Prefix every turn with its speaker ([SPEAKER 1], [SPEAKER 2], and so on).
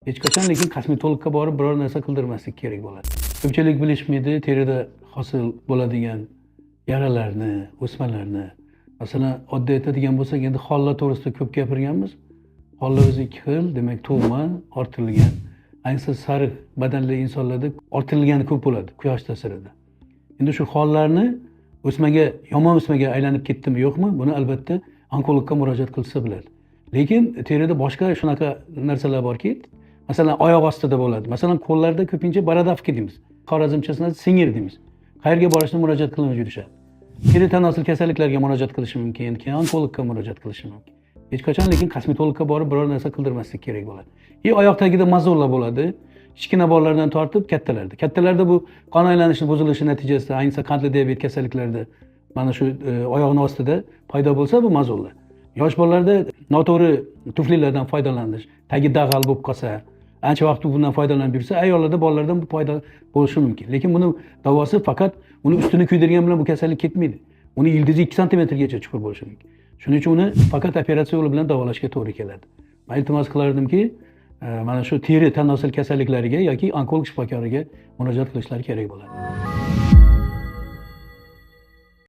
[SPEAKER 1] hech qachon lekin kosmetologga borib biror narsa qildirmaslik kerak bo'ladi. Ko'pchilik bilishmaydi, terida hosil bo'ladigan yaralarni, o'smalarni. Masalan, oddiy aytadigan bo'lsak, endi hollar to'g'risida ko'p gapirganmiz. Hollar o'zi ikki xil, demak tug'ma, ortilgan. Ayniqsa sariq badanli insonlarda ortilgani ko'p bo'ladi quyosh ta'sirida. Endi shu hollarni yomon o'smaga aylanib ketdimi yo'qmi, buni albatta onkologga murojaat qilsa bo'ladi. Lekin terida boshqa shunaqa narsalar borki, masalan oyoq ostida bo'ladi. Masalan qo'llarda ko'pincha borodavka deymiz. Xorazmchasida singir deymiz. Qayerga borishni murojaat qilmay yurishadi. Teri tanosil kasalliklarga murojaat qilishi mumkin, keyin onkologga murojaat qilishi mumkin. Hech qachon lekin kosmetologga borib biror narsa qildirmaslik kerak bo'ladi. Oyoq tagida mozollar bo'ladi. Kichkina bolalardan tortib kattalarda. Kattalarda bu qon aylanishi buzilishi natijasida, ayniqsa qandli diabet kasalliklarida mana shu oyoqning ostida paydo bo'lsa bu mozollar. Yosh bolalarda noto'g'ri tuflilardan foydalanish, tagi dag'al bo'lib qolsa, ancha vaqt bundan foydalanib yursa, ayollarda, bolalarda bu paydo bo'lishi mumkin. Lekin buni davosi faqat uni ustini kuydirgan bilan bu kasallik ketmaydi. Uni ildizi 2 santimetrgacha chuqur bo'lishi mumkin. Shuning uchun uni faqat operatsiya yo'li bilan davolashga to'g'ri keladi. Men iltimos qilardimki, mana shu teri tanosil kasalliklariga yoki onkolog shifokoriga murojaat qilishlari kerak bo'ladi.